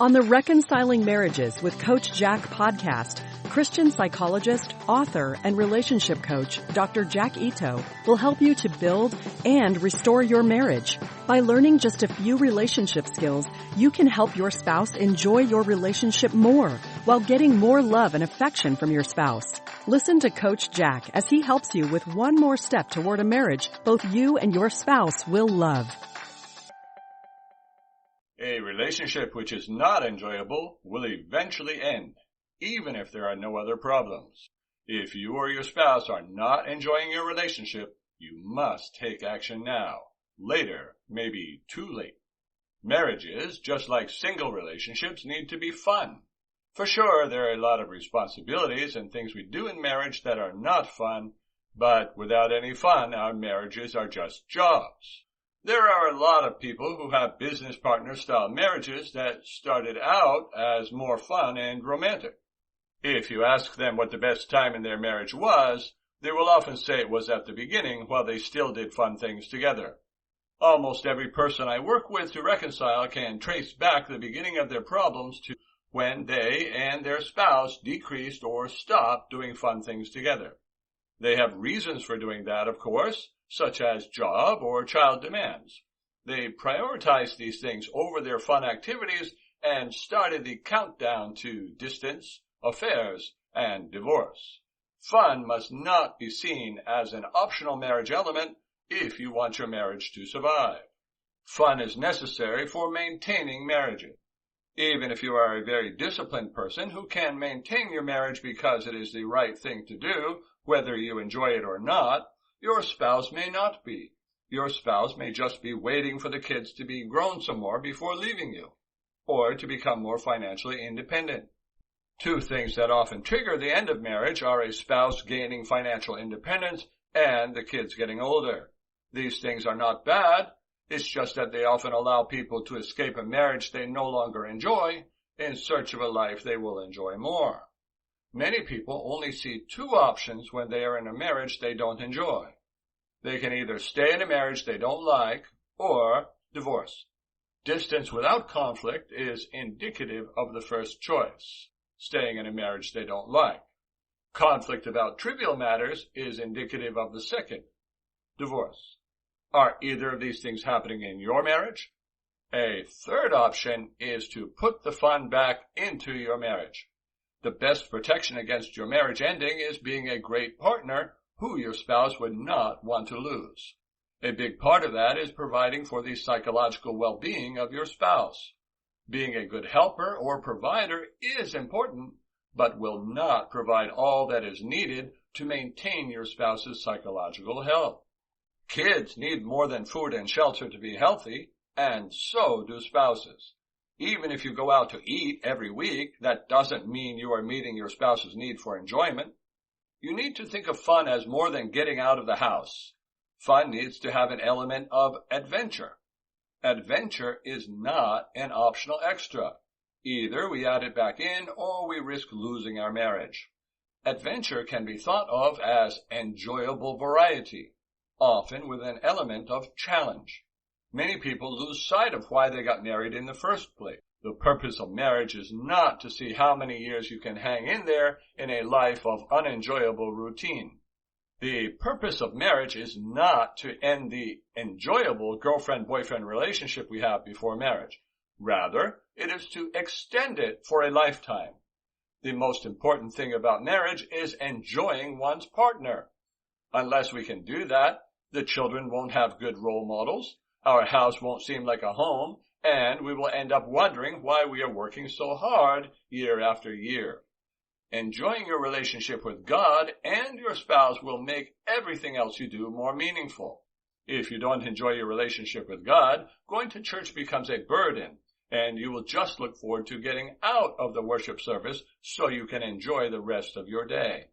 On the Reconciling Marriages with Coach Jack podcast, Christian psychologist, author, and relationship coach Dr. Jack Ito will help you to build and restore your marriage. By learning just a few relationship skills, you can help your spouse enjoy your relationship more while getting more love and affection from your spouse. Listen to Coach Jack as he helps you with one more step toward a marriage both you and your spouse will love. A relationship which is not enjoyable will eventually end, even if there are no other problems. If you or your spouse are not enjoying your relationship, you must take action now. Later may be too late. Marriages, just like single relationships, need to be fun. For sure, there are a lot of responsibilities and things we do in marriage that are not fun, but without any fun, our marriages are just jobs. There are a lot of people who have business partner-style marriages that started out as more fun and romantic. If you ask them what the best time in their marriage was, they will often say it was at the beginning while they still did fun things together. Almost every person I work with to reconcile can trace back the beginning of their problems to when they and their spouse decreased or stopped doing fun things together. They have reasons for doing that, of course, such as job or child demands. They prioritized these things over their fun activities and started the countdown to distance, affairs, and divorce. Fun must not be seen as an optional marriage element if you want your marriage to survive. Fun is necessary for maintaining marriages. Even if you are a very disciplined person who can maintain your marriage because it is the right thing to do, whether you enjoy it or not, your spouse may not be. Your spouse may just be waiting for the kids to be grown some more before leaving you, or to become more financially independent. Two things that often trigger the end of marriage are a spouse gaining financial independence and the kids getting older. These things are not bad. It's just that they often allow people to escape a marriage they no longer enjoy in search of a life they will enjoy more. Many people only see two options when they are in a marriage they don't enjoy. They can either stay in a marriage they don't like or divorce. Distance without conflict is indicative of the first choice, staying in a marriage they don't like. Conflict about trivial matters is indicative of the second, divorce. Are either of these things happening in your marriage? A third option is to put the fun back into your marriage. The best protection against your marriage ending is being a great partner who your spouse would not want to lose. A big part of that is providing for the psychological well-being of your spouse. Being a good helper or provider is important, but will not provide all that is needed to maintain your spouse's psychological health. Kids need more than food and shelter to be healthy, and so do spouses. Even if you go out to eat every week, that doesn't mean you are meeting your spouse's need for enjoyment. You need to think of fun as more than getting out of the house. Fun needs to have an element of adventure. Adventure is not an optional extra. Either we add it back in or we risk losing our marriage. Adventure can be thought of as enjoyable variety, often with an element of challenge. Many people lose sight of why they got married in the first place. The purpose of marriage is not to see how many years you can hang in there in a life of unenjoyable routine. The purpose of marriage is not to end the enjoyable girlfriend-boyfriend relationship we have before marriage. Rather, it is to extend it for a lifetime. The most important thing about marriage is enjoying one's partner. Unless we can do that, the children won't have good role models, our house won't seem like a home, and we will end up wondering why we are working so hard year after year. Enjoying your relationship with God and your spouse will make everything else you do more meaningful. If you don't enjoy your relationship with God, going to church becomes a burden, and you will just look forward to getting out of the worship service so you can enjoy the rest of your day.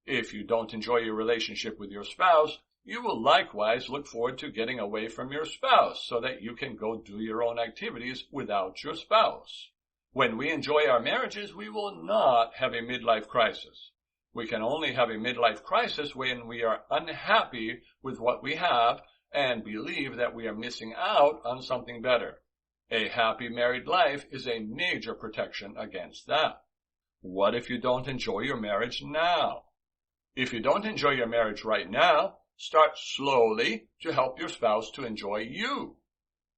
If you don't enjoy your relationship with your spouse, you will likewise look forward to getting away from your spouse so that you can go do your own activities without your spouse. When we enjoy our marriages, we will not have a midlife crisis. We can only have a midlife crisis when we are unhappy with what we have and believe that we are missing out on something better. A happy married life is a major protection against that. What if you don't enjoy your marriage now? If you don't enjoy your marriage right now, start slowly to help your spouse to enjoy you.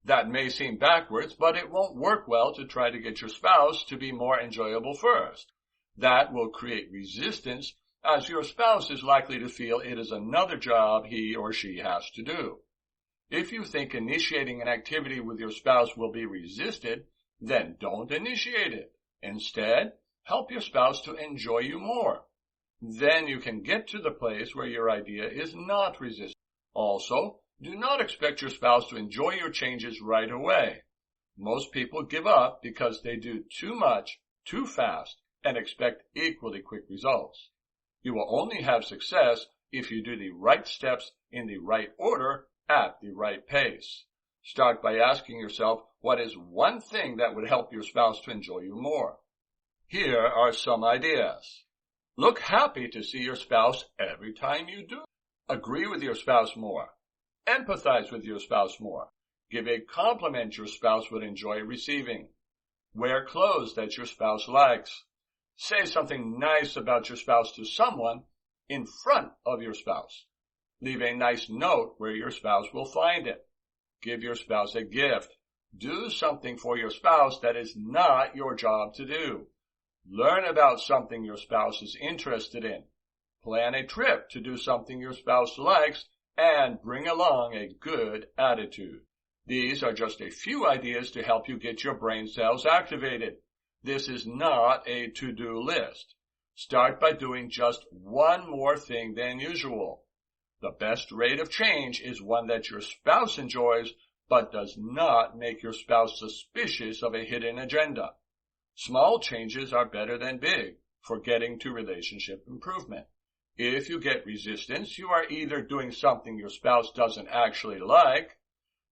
That may seem backwards, but it won't work well to try to get your spouse to be more enjoyable first. That will create resistance, as your spouse is likely to feel it is another job he or she has to do. If you think initiating an activity with your spouse will be resisted, then don't initiate it. Instead, help your spouse to enjoy you more. Then you can get to the place where your idea is not resisted. Also, do not expect your spouse to enjoy your changes right away. Most people give up because they do too much, too fast, and expect equally quick results. You will only have success if you do the right steps in the right order at the right pace. Start by asking yourself, what is one thing that would help your spouse to enjoy you more? Here are some ideas. Look happy to see your spouse every time you do. Agree with your spouse more. Empathize with your spouse more. Give a compliment your spouse would enjoy receiving. Wear clothes that your spouse likes. Say something nice about your spouse to someone in front of your spouse. Leave a nice note where your spouse will find it. Give your spouse a gift. Do something for your spouse that is not your job to do. Learn about something your spouse is interested in. Plan a trip to do something your spouse likes, and bring along a good attitude. These are just a few ideas to help you get your brain cells activated. This is not a to-do list. Start by doing just one more thing than usual. The best rate of change is one that your spouse enjoys, but does not make your spouse suspicious of a hidden agenda. Small changes are better than big for getting to relationship improvement. If you get resistance, you are either doing something your spouse doesn't actually like,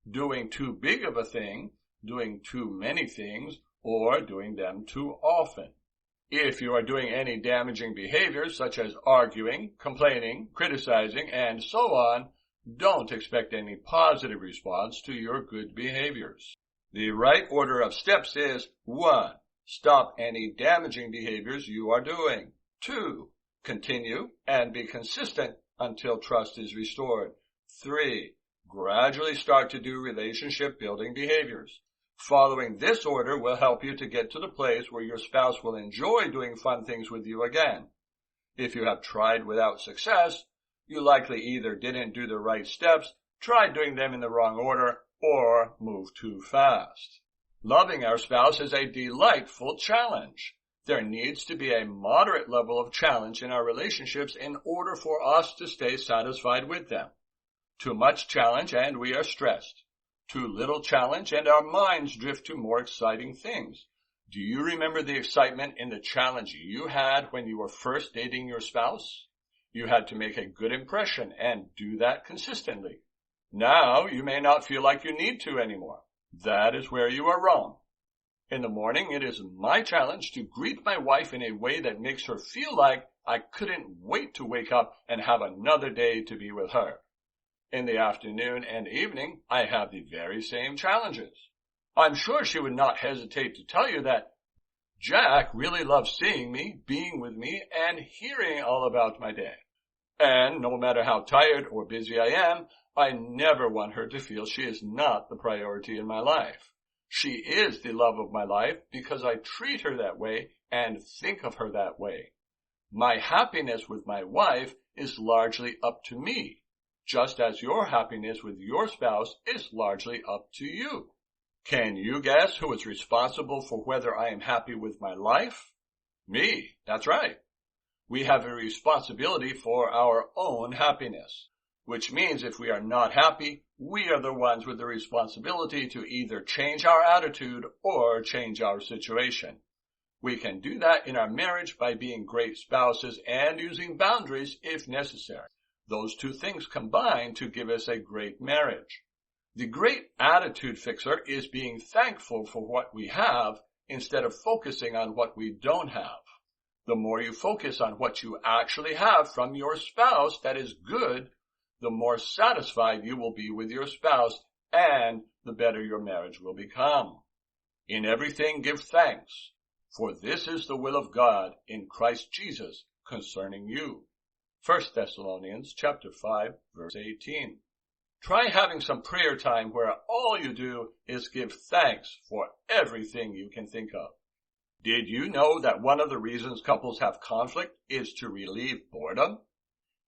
doing too big of a thing, doing too many things, or doing them too often. If you are doing any damaging behaviors such as arguing, complaining, criticizing, and so on, don't expect any positive response to your good behaviors. The right order of steps is 1. Stop any damaging behaviors you are doing. 2. Continue and be consistent until trust is restored. 3. Gradually start to do relationship-building behaviors. Following this order will help you to get to the place where your spouse will enjoy doing fun things with you again. If you have tried without success, you likely either didn't do the right steps, tried doing them in the wrong order, or moved too fast. Loving our spouse is a delightful challenge. There needs to be a moderate level of challenge in our relationships in order for us to stay satisfied with them. Too much challenge and we are stressed. Too little challenge and our minds drift to more exciting things. Do you remember the excitement in the challenge you had when you were first dating your spouse? You had to make a good impression and do that consistently. Now you may not feel like you need to anymore. That is where you are wrong. In the morning, it is my challenge to greet my wife in a way that makes her feel like I couldn't wait to wake up and have another day to be with her. In the afternoon and evening, I have the very same challenges. I'm sure she would not hesitate to tell you that Jack really loves seeing me, being with me, and hearing all about my day. And no matter how tired or busy I am, I never want her to feel she is not the priority in my life. She is the love of my life because I treat her that way and think of her that way. My happiness with my wife is largely up to me, just as your happiness with your spouse is largely up to you. Can you guess who is responsible for whether I am happy with my life? Me, that's right. We have a responsibility for our own happiness, which means if we are not happy, we are the ones with the responsibility to either change our attitude or change our situation. We can do that in our marriage by being great spouses and using boundaries if necessary. Those two things combine to give us a great marriage. The great attitude fixer is being thankful for what we have instead of focusing on what we don't have. The more you focus on what you actually have from your spouse that is good, the more satisfied you will be with your spouse and the better your marriage will become. In everything give thanks, for this is the will of God in Christ Jesus concerning you. 1 Thessalonians chapter 5, verse 18. Try having some prayer time where all you do is give thanks for everything you can think of. Did you know that one of the reasons couples have conflict is to relieve boredom?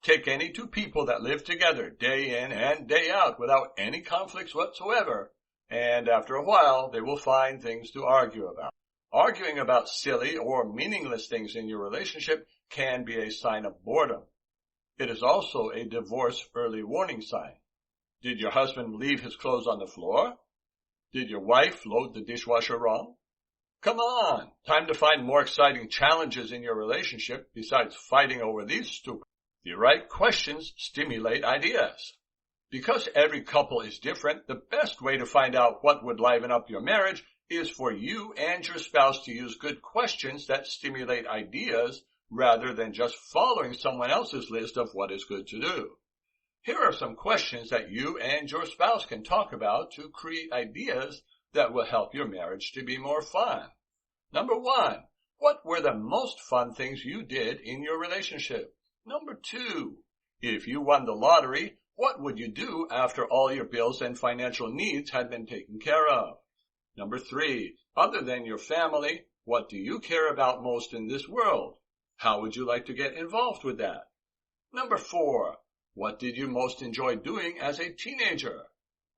Take any two people that live together day in and day out without any conflicts whatsoever, and after a while they will find things to argue about. Arguing about silly or meaningless things in your relationship can be a sign of boredom. It is also a divorce early warning sign. Did your husband leave his clothes on the floor? Did your wife load the dishwasher wrong? Come on, time to find more exciting challenges in your relationship besides fighting over these stupid. The right questions stimulate ideas. Because every couple is different, the best way to find out what would liven up your marriage is for you and your spouse to use good questions that stimulate ideas rather than just following someone else's list of what is good to do. Here are some questions that you and your spouse can talk about to create ideas that will help your marriage to be more fun. Number 1, what were the most fun things you did in your relationship? Number 2, if you won the lottery, what would you do after all your bills and financial needs had been taken care of? Number 3, other than your family, what do you care about most in this world? How would you like to get involved with that? Number 4, what did you most enjoy doing as a teenager?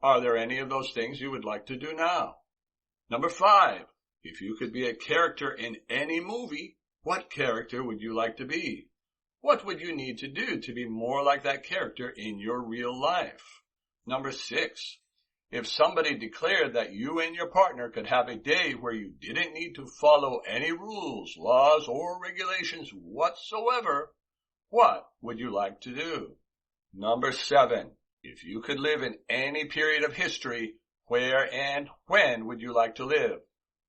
Are there any of those things you would like to do now? Number 5, if you could be a character in any movie, what character would you like to be? What would you need to do to be more like that character in your real life? Number 6, if somebody declared that you and your partner could have a day where you didn't need to follow any rules, laws, or regulations whatsoever, what would you like to do? Number 7, if you could live in any period of history, where and when would you like to live?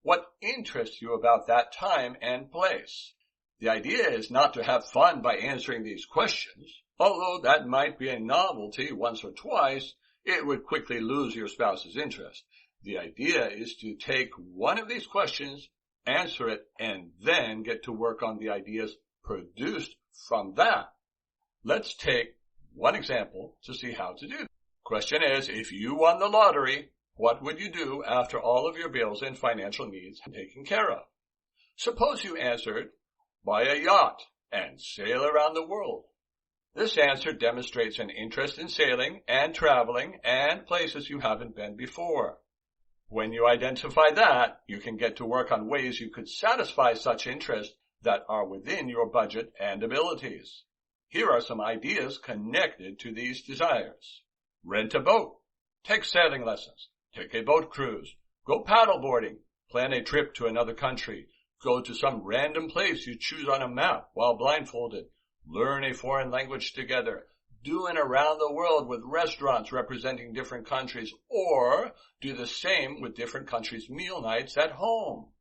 What interests you about that time and place? The idea is not to have fun by answering these questions. Although that might be a novelty once or twice, it would quickly lose your spouse's interest. The idea is to take one of these questions, answer it, and then get to work on the ideas produced from that. Let's take one example to see how to do it. Question is, if you won the lottery, what would you do after all of your bills and financial needs are taken care of? Suppose you answered, buy a yacht and sail around the world. This answer demonstrates an interest in sailing and traveling and places you haven't been before. When you identify that, you can get to work on ways you could satisfy such interests that are within your budget and abilities. Here are some ideas connected to these desires. Rent a boat. Take sailing lessons. Take a boat cruise. Go paddleboarding. Plan a trip to another country. Go to some random place you choose on a map while blindfolded. Learn a foreign language together. Do an around the world with restaurants representing different countries, or do the same with different countries' meal nights at home.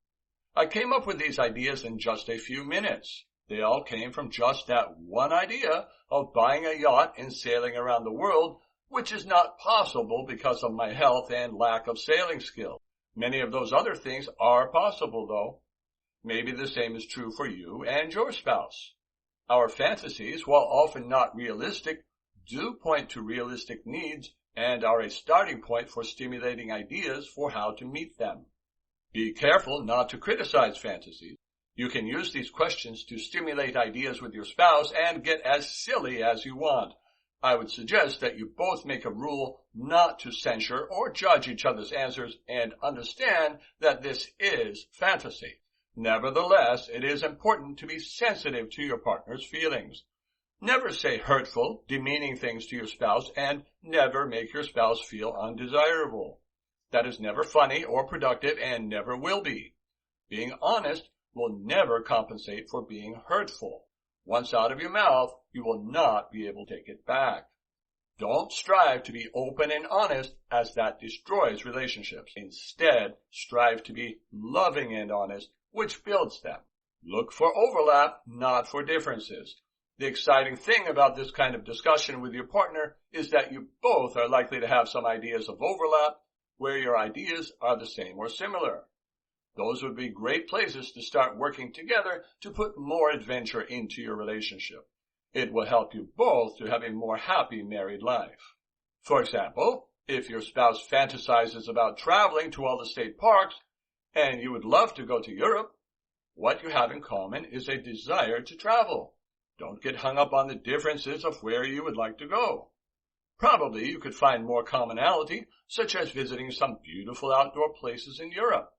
I came up with these ideas in just a few minutes. They all came from just that one idea of buying a yacht and sailing around the world, which is not possible because of my health and lack of sailing skill. Many of those other things are possible, though. Maybe the same is true for you and your spouse. Our fantasies, while often not realistic, do point to realistic needs and are a starting point for stimulating ideas for how to meet them. Be careful not to criticize fantasies. You can use these questions to stimulate ideas with your spouse and get as silly as you want. I would suggest that you both make a rule not to censure or judge each other's answers and understand that this is fantasy. Nevertheless, it is important to be sensitive to your partner's feelings. Never say hurtful, demeaning things to your spouse, and never make your spouse feel undesirable. That is never funny or productive and never will be. Being honest will never compensate for being hurtful. Once out of your mouth, you will not be able to take it back. Don't strive to be open and honest, as that destroys relationships. Instead, strive to be loving and honest, which builds them. Look for overlap, not for differences. The exciting thing about this kind of discussion with your partner is that you both are likely to have some ideas of overlap where your ideas are the same or similar. Those would be great places to start working together to put more adventure into your relationship. It will help you both to have a more happy married life. For example, if your spouse fantasizes about traveling to all the state parks and you would love to go to Europe, what you have in common is a desire to travel. Don't get hung up on the differences of where you would like to go. Probably you could find more commonality, such as visiting some beautiful outdoor places in Europe.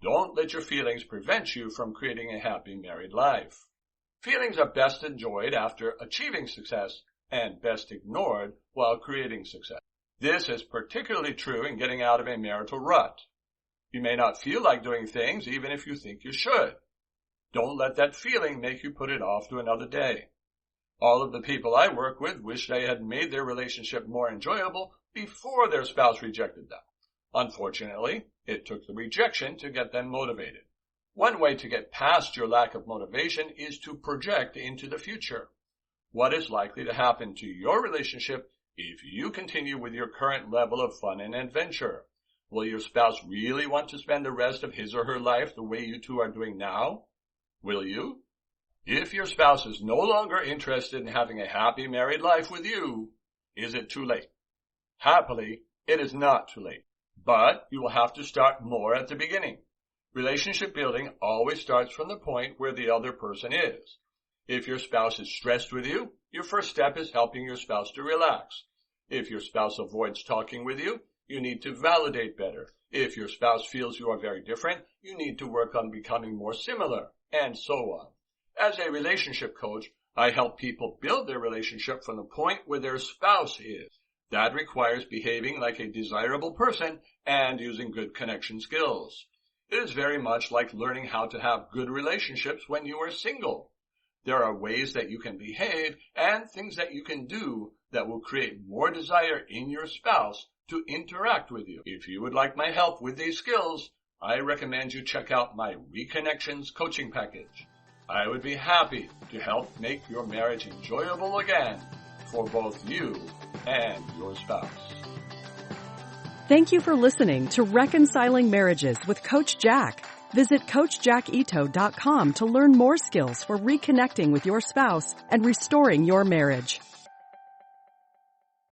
Don't let your feelings prevent you from creating a happy married life. Feelings are best enjoyed after achieving success and best ignored while creating success. This is particularly true in getting out of a marital rut. You may not feel like doing things even if you think you should. Don't let that feeling make you put it off to another day. All of the people I work with wish they had made their relationship more enjoyable before their spouse rejected them. Unfortunately, it took the rejection to get them motivated. One way to get past your lack of motivation is to project into the future. What is likely to happen to your relationship if you continue with your current level of fun and adventure? Will your spouse really want to spend the rest of his or her life the way you two are doing now? Will you? If your spouse is no longer interested in having a happy married life with you, is it too late? Happily, it is not too late. But you will have to start more at the beginning. Relationship building always starts from the point where the other person is. If your spouse is stressed with you, your first step is helping your spouse to relax. If your spouse avoids talking with you, you need to validate better. If your spouse feels you are very different, you need to work on becoming more similar, and so on. As a relationship coach, I help people build their relationship from the point where their spouse is. That requires behaving like a desirable person and using good connection skills. It is very much like learning how to have good relationships when you are single. There are ways that you can behave and things that you can do that will create more desire in your spouse to interact with you. If you would like my help with these skills, I recommend you check out my Reconnections coaching package. I would be happy to help make your marriage enjoyable again for both you and your spouse. Thank you for listening to Reconciling Marriages with Coach Jack. Visit CoachJackIto.com to learn more skills for reconnecting with your spouse and restoring your marriage.